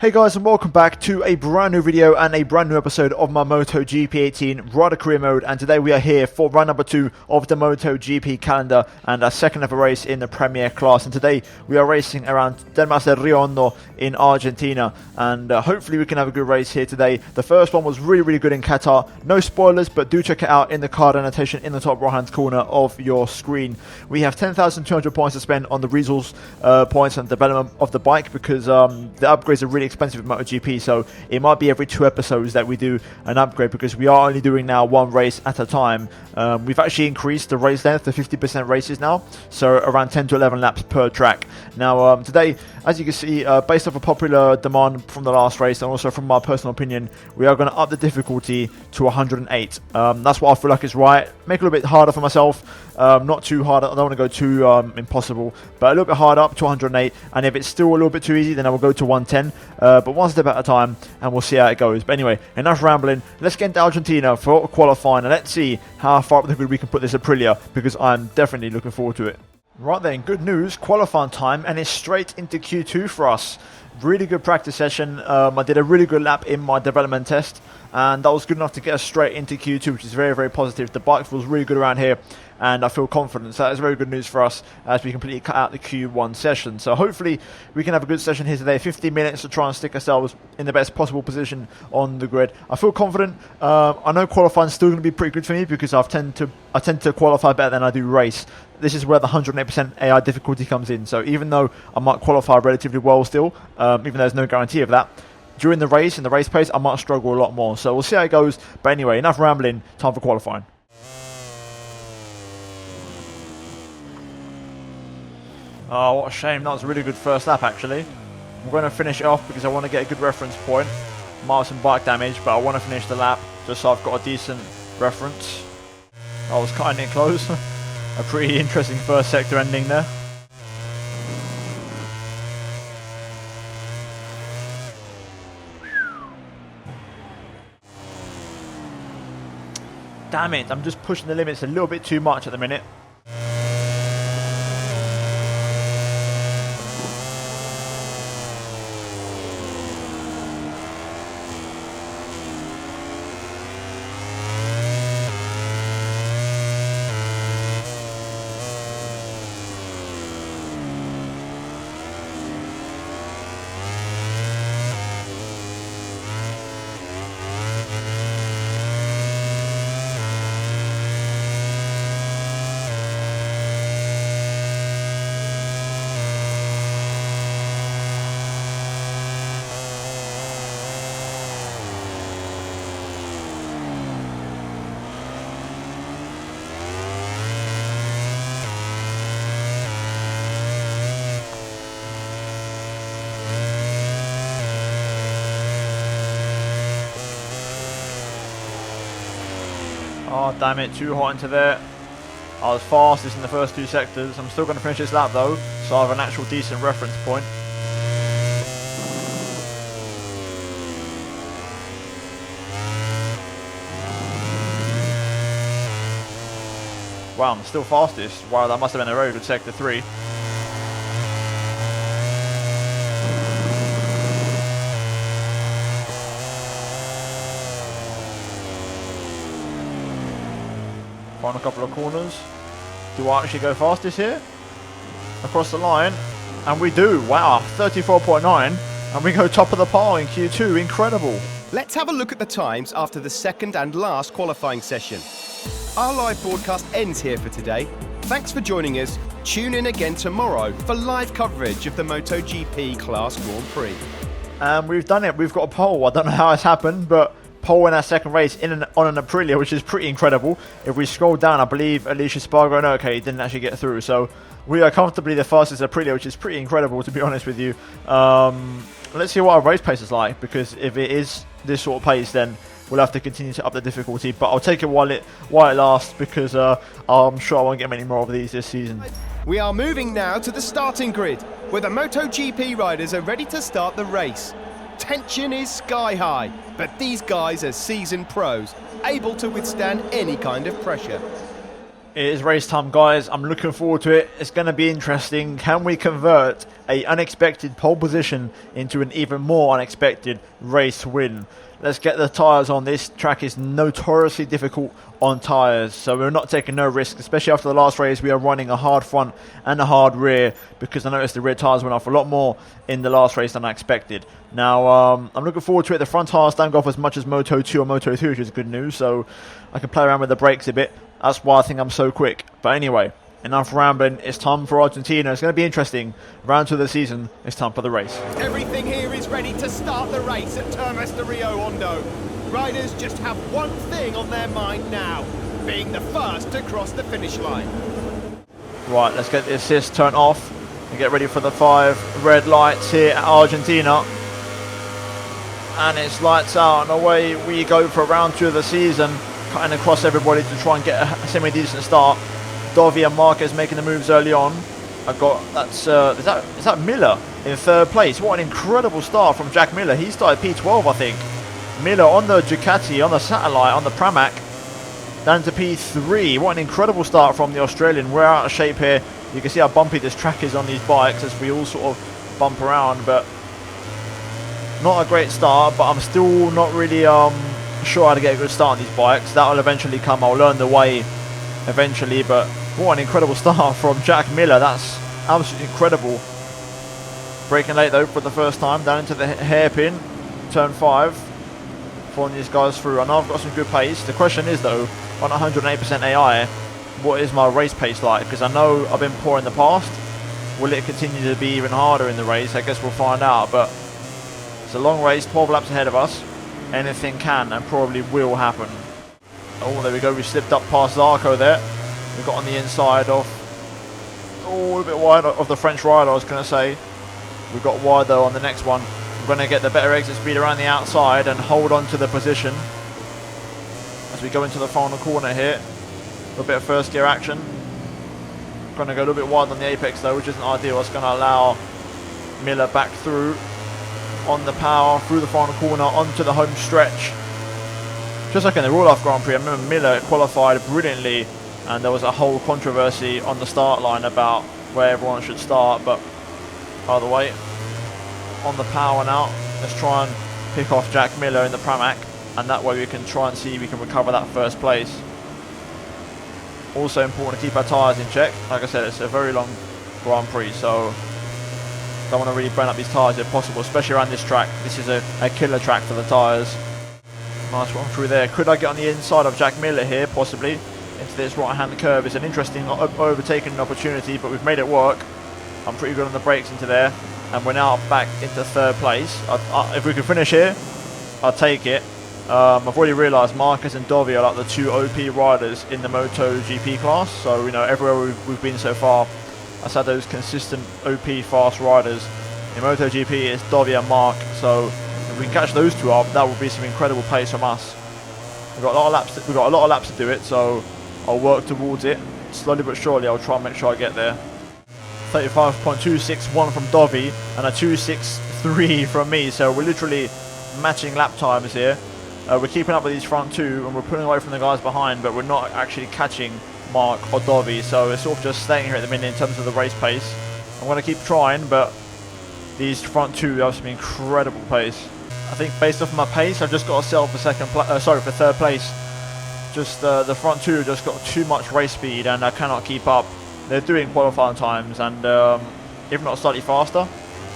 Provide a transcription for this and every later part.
Hey guys, and welcome back to a brand new video and a brand new episode of my MotoGP 18 Rider Career Mode. And today we are here for run number 2 of the MotoGP calendar and our second ever race in the Premier class. And today we are racing around Del Mas de Rio Hondo in Argentina, and hopefully we can have a good race here today. The first one was really good in Qatar. No spoilers, but do check it out in the card annotation in the top right hand corner of your screen. We have 10,200 points to spend on the resource points and development of the bike, because the upgrades are really expensive with MotoGP, so it might be every 2 episodes that we do an upgrade, because we are only doing now 1 race at a time. We've actually increased the race length to 50% races now, so around 10 to 11 laps per track. Now today, as you can see, based off a popular demand from the last race and also from my personal opinion, we are going to up the difficulty to 108. That's what I feel like is right. Make it a little bit harder for myself, not too hard. I don't want to go too impossible, but a little bit harder, up to 108, and if it's still a little bit too easy, then I will go to 110, but one step at a time, and we'll see how it goes. But anyway, enough rambling. Let's get into Argentina for qualifying, and let's see how far up the grid we can put this Aprilia, because I'm definitely looking forward to it. Right then, good news, qualifying time, and it's straight into Q2 for us. Really good practice session. I did a really good lap in my development test, and that was good enough to get us straight into Q2, which is very positive. The bike feels really good around here, and I feel confident. So that is very good news for us as we completely cut out the Q1 session. So hopefully we can have a good session here today. 15 minutes to try and stick ourselves in the best possible position on the grid. I feel confident. I know qualifying is still going to be pretty good for me, because I tend to qualify better than I do race. This is where the 108% AI difficulty comes in. So even though I might qualify relatively well still, even though there's no guarantee of that, during the race, in the race pace, I might struggle a lot more. So we'll see how it goes. But anyway, enough rambling. Time for qualifying. Oh, what a shame. That was a really good first lap, actually. I'm going to finish it off because I want to get a good reference point. Might have some bike damage, but I want to finish the lap just so I've got a decent reference. That was kind of close. A pretty interesting first sector ending there. Damn it, I'm just pushing the limits a little bit too much at the minute. Oh damn it, too hot into there. I was fastest in the first 2 sectors. I'm still going to finish this lap though, so I have an actual decent reference point. Wow, I'm still fastest. Wow, that must have been a very good sector 3. Find a couple of corners. Do I actually go fastest here? Across the line. And we do. Wow, 34.9. And we go top of the pile in Q2. Incredible. Let's have a look at the times after the second and last qualifying session. Our live broadcast ends here for today. Thanks for joining us. Tune in again tomorrow for live coverage of the MotoGP Class Grand Prix. And we've done it. We've got a pole. I don't know how it's happened, but pole in our second race on an Aprilia, which is pretty incredible. If we scroll down, I believe Alicia Spargo, no, okay, he didn't actually get through. So we are comfortably the fastest Aprilia, which is pretty incredible, to be honest with you. Let's see what our race pace is like, because if it is this sort of pace, then we'll have to continue to up the difficulty. But I'll take it while it lasts, because I'm sure I won't get many more of these this season. We are moving now to the starting grid, where the MotoGP riders are ready to start the race. Tension is sky high, but these guys are seasoned pros, able to withstand any kind of pressure. It is race time, guys. I'm looking forward to it. It's going to be interesting. Can we convert an unexpected pole position into an even more unexpected race win? Let's get the tyres on. This track is notoriously difficult on tyres, so we're not taking no risk, especially after the last race. We are running a hard front and a hard rear because I noticed the rear tyres went off a lot more in the last race than I expected. Now, I'm looking forward to it. The front tyres don't go off as much as Moto 2 or Moto 3, which is good news, so I can play around with the brakes a bit. That's why I think I'm so quick. But anyway, enough rambling. It's time for Argentina. It's going to be interesting. Round 2 of the season. It's time for the race. Everything here is ready to start the race at Termas de Rio Hondo. Riders just have one thing on their mind now, being the first to cross the finish line. Right, let's get the assist turned off and get ready for the 5 red lights here at Argentina. And it's lights out and away we go for round 2 of the season. Cutting across everybody to try and get a semi-decent start. Dovi and Marquez making the moves early on. I've got, is that Miller in 3rd place? What an incredible start from Jack Miller. He started P12, I think. Miller on the Ducati, on the Satellite, on the Pramac, down to P3. What an incredible start from the Australian. We're out of shape here. You can see how bumpy this track is on these bikes as we all sort of bump around, but not a great start. But I'm still not really sure how to get a good start on these bikes. That will eventually come. I'll learn the way eventually, but what an incredible start from Jack Miller. That's absolutely incredible. Braking late though for the first time, down into the hairpin, turn 5, following these guys through. I know I've got some good pace. The question is though, on 108% AI, what is my race pace like? Because I know I've been poor in the past. Will it continue to be even harder in the race? I guess we'll find out, but it's a long race, 12 laps ahead of us. Anything can and probably will happen. Oh, there we go. We slipped up past Zarco there. We got on the inside of, a bit wide of the French rider, I was going to say. We got wide though on the next one. We're going to get the better exit speed around the outside and hold on to the position as we go into the final corner here. A little bit of first gear action. Going to go a little bit wide on the apex though, which isn't ideal. It's going to allow Miller back through on the power, through the final corner, onto the home stretch. Just like in the Royal Life Grand Prix, I remember Miller qualified brilliantly and there was a whole controversy on the start line about where everyone should start, but either way, on the power now, let's try and pick off Jack Miller in the Pramac, and that way we can try and see if we can recover that first place. Also important to keep our tyres in check. Like I said, it's a very long Grand Prix, so don't want to really burn up these tyres if possible, especially around this track. This is a killer track for the tyres. Nice one through there. Could I get on the inside of Jack Miller here, possibly, into this right-hand curve? It's an interesting overtaking opportunity, but we've made it work. I'm pretty good on the brakes into there, and we're now back into 3rd place. If we can finish here, I'll take it. I've already realised Marquez and Dovi are like the 2 OP riders in the MotoGP class, so you know everywhere we've been so far, I've had those consistent OP fast riders. In MotoGP, it's Dovi and Mark, so if we can catch those 2 up, that would be some incredible pace from us. We've got a lot of laps to do it, so I'll work towards it slowly but surely. I'll try and make sure I get there. 35.261 from Dovi and a 263 from me, so we're literally matching lap times here. We're keeping up with these front 2 and we're pulling away from the guys behind, but we're not actually catching Mark or Dovi, so it's sort of just staying here at the minute in terms of the race pace. I'm going to keep trying, but these front 2 have some incredible pace. I think based off my pace, I've just got to settle for for 3rd place. Just the front 2 just got too much race speed and I cannot keep up. They're doing qualifying times and if not slightly faster,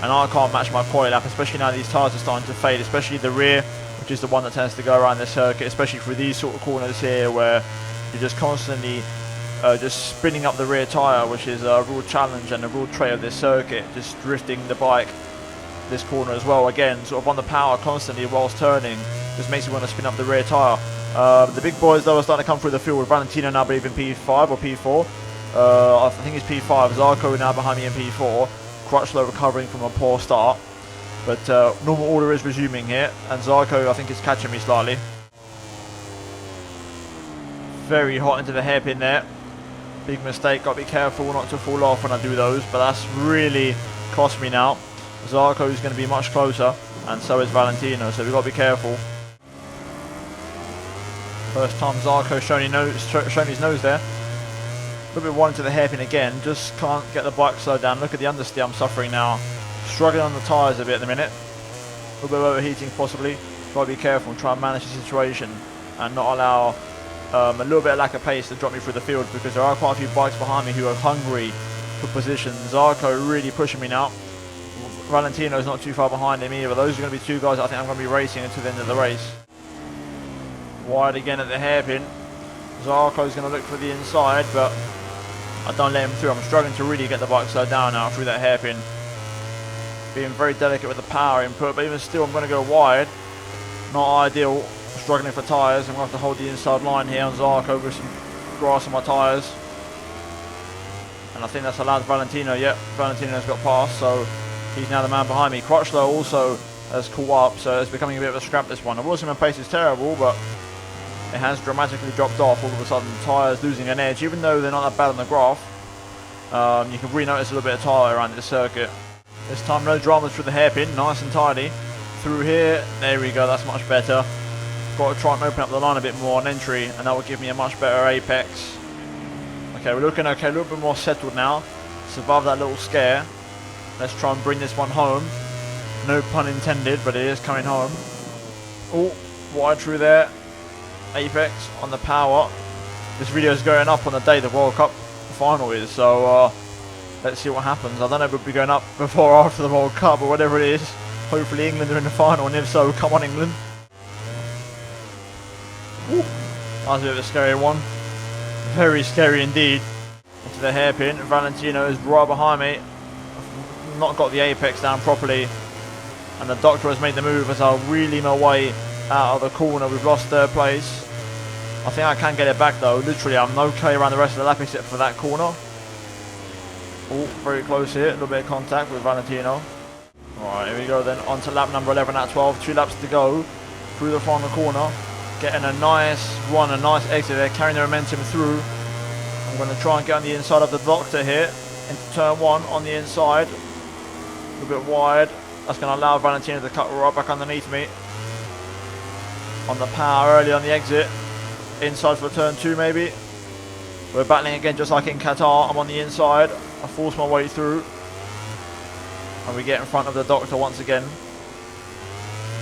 and I can't match my quali lap, especially now these tyres are starting to fade, especially the rear, which is the one that tends to go around the circuit, especially for these sort of corners here where you're just constantly just spinning up the rear tyre, which is a real challenge and a real trait of this circuit, just drifting the bike this corner as well. Again, sort of on the power constantly whilst turning, just makes you want to spin up the rear tyre. The big boys though are starting to come through the field with Valentino now, I believe in P5 or P4. I think it's P5. Zarco now behind me in P4. Crutchlow recovering from a poor start, but normal order is resuming here, and Zarco I think is catching me slightly. Very hot into the hairpin there. Big mistake. Got to be careful not to fall off when I do those, but that's really cost me now. Zarco is going to be much closer, and so is Valentino, so we've got to be careful. First time Zarco showing his nose there. little bit wide into the hairpin again. Just can't get the bike slowed down. Look at the understeer I'm suffering now. Struggling on the tyres a bit at the minute. A little bit of overheating possibly. Got to be careful and try and manage the situation and not allow a little bit of lack of pace to drop me through the field, because there are quite a few bikes behind me who are hungry for position. Zarco really pushing me now. Valentino's not too far behind him either. Those are going to be two guys I think I'm going to be racing until the end of the race. Wide again at the hairpin. Zarco's going to look for the inside, but I don't let him through. I'm struggling to really get the bike slowed down now through that hairpin. Being very delicate with the power input, but even still I'm going to go wide. Not ideal. Struggling for tyres. I'm going to have to hold the inside line here on Zarco with some grass on my tyres. And I think that's allowed Valentino. Yep, Valentino's got past, so he's now the man behind me. Crutchlow also has caught up, so it's becoming a bit of a scrap this one. The Wilson pace is terrible, but it has dramatically dropped off all of a sudden. Tyres losing an edge, even though they're not that bad on the graph. You can really notice a little bit of tyre around the circuit. This time no dramas through the hairpin, nice and tidy. Through here, there we go, that's much better. Got to try and open up the line a bit more on entry, and that will give me a much better apex. Okay, we're looking okay, a little bit more settled now. Survived that little scare. Let's try and bring this one home. No pun intended, but it is coming home. Oh, wide through there. Apex on the power. This video is going up on the day the World Cup final is, so let's see what happens. I don't know if it'll be going up before or after the World Cup, or whatever it is. Hopefully England are in the final, and if so, come on England. Ooh, that was a bit of a scary one. Very scary indeed. Into the hairpin. Valentino is right behind me. I've not got the apex down properly, and the doctor has made the move as I wheelie my way out of the corner. We've lost third place. I think I can get it back though. Literally, I'm okay around the rest of the lap except for that corner. Oh, very close here. A little bit of contact with Valentino. Alright, here we go then. On to lap number 11 at 12. 2 laps to go. Through the final corner. Getting a nice run, a nice exit there. Carrying the momentum through. I'm going to try and get on the inside of the doctor here. Into turn 1 on the inside. A little bit wide. That's going to allow Valentino to cut right back underneath me. On the power early on the exit. Inside for turn 2 maybe. We're battling again just like in Qatar. I'm on the inside. I force my way through. And we get in front of the doctor once again.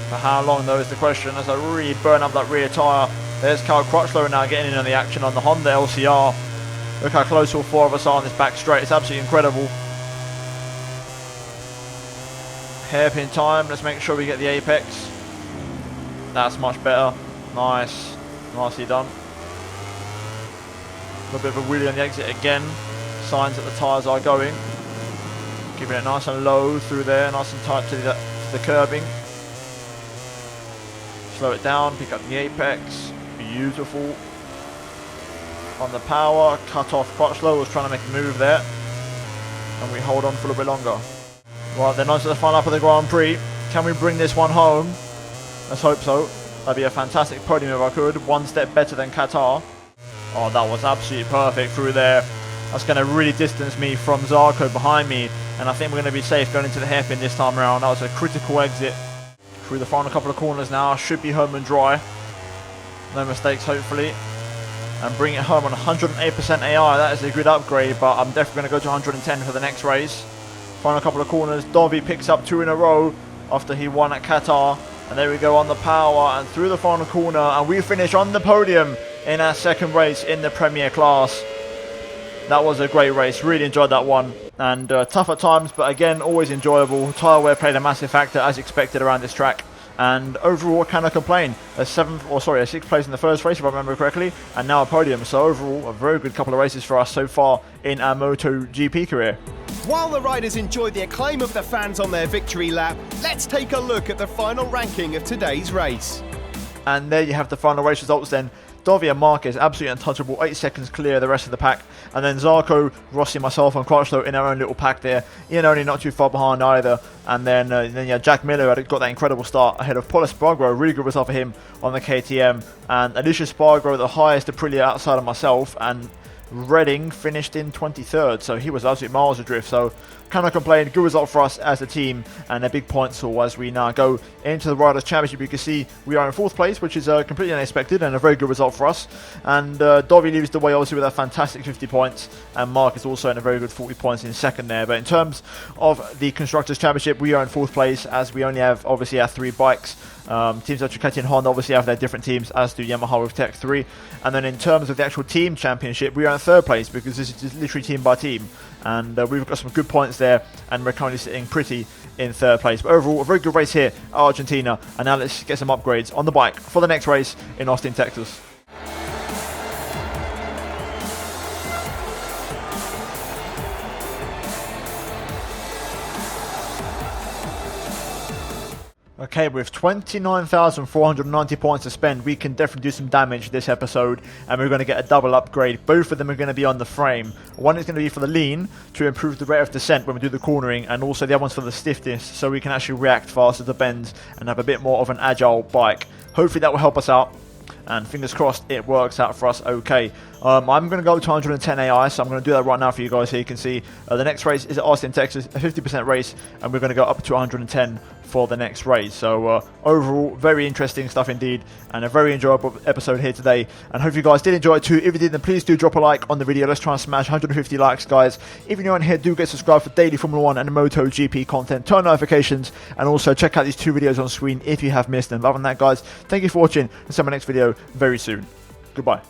For how long though is the question, as I really burn up that rear tyre. There's Cal Crutchlow now getting in on the action on the Honda LCR. Look how close all 4 of us are on this back straight. It's absolutely incredible. Hairpin time. Let's make sure we get the apex. That's much better. Nice. Nicely done. A little bit of a wheelie on the exit again. Signs that the tyres are going. Keeping it nice and low through there. Nice and tight to the curbing. Slow it down. Pick up the apex. Beautiful. On the power. Cut off Crutchlow. Was trying to make a move there. And we hold on for a little bit longer. Right, then on to the final lap of the Grand Prix. Can we bring this one home? Let's hope so. That'd be a fantastic podium if I could. One step better than Qatar. Oh, that was absolutely perfect through there. That's going to really distance me from Zarco behind me. And I think we're going to be safe going into the hairpin this time around. That was a critical exit. Through the final couple of corners now. I should be home and dry. No mistakes, hopefully. And bring it home on 108% AI. That is a good upgrade, but I'm definitely going to go to 110 for the next race. Final couple of corners. Dovi picks up 2 in a row after he won at Qatar. And there we go on the power and through the final corner. And we finish on the podium in our second race in the Premier class. That was a great race. Really enjoyed that one. And tough at times, but again, always enjoyable. Tyre wear played a massive factor as expected around this track. And overall, can I complain? A 6th place in the first race, if I remember correctly, and now a podium. So overall, a very good couple of races for us so far in our MotoGP career. While the riders enjoyed the acclaim of the fans on their victory lap, let's take a look at the final ranking of today's race. And there you have the final race results then. Dovi and Marquez absolutely untouchable, 8 seconds clear of the rest of the pack. And then Zarco, Rossi, myself and Crutchlow in our own little pack there. Ian only not too far behind either. And then Jack Miller had got that incredible start ahead of Paul Espargaro, really good result for him on the KTM. And Alicia Espargaro, the highest Aprilia outside of myself. And Redding finished in 23rd, so he was absolutely miles adrift. So cannot complain. Good result for us as a team, and a big points haul as we now go into the Riders' Championship. You can see we are in 4th place, which is completely unexpected and a very good result for us. And Dovi leads the way obviously with a fantastic 50 points, and Mark is also in a very good 40 points in 2nd there. But in terms of the Constructors' Championship, we are in 4th place as we only have obviously our 3 bikes. Teams like Ducati and Honda obviously have their different teams, as do Yamaha with Tech 3. And then in terms of the actual team championship, we are in 3rd place because this is just literally team by team. And we've got some good points there, and we're currently sitting pretty in 3rd place. But overall, a very good race here at Argentina. And now let's get some upgrades on the bike for the next race in Austin, Texas. Okay, with 29,490 points to spend, we can definitely do some damage this episode, and we're going to get a double upgrade. Both of them are going to be on the frame. One is going to be for the lean, to improve the rate of descent when we do the cornering, and also the other one's for the stiffness, so we can actually react faster to bends and have a bit more of an agile bike. Hopefully that will help us out, and fingers crossed it works out for us okay. I'm going to go to 110 AI, so I'm going to do that right now for you guys. Here you can see the next race is at Austin, Texas, a 50% race, and we're going to go up to 110 for the next race. So overall, very interesting stuff indeed, and a very enjoyable episode here today, and hope you guys did enjoy it too. If you did, then please do drop a like on the video. Let's try and smash 150 likes, guys. If you're new on here, do get subscribed for daily Formula 1 and MotoGP content, turn notifications, and also check out these 2 videos on screen if you have missed them. Other than that, guys, thank you for watching, and see you in my next video very soon. Goodbye.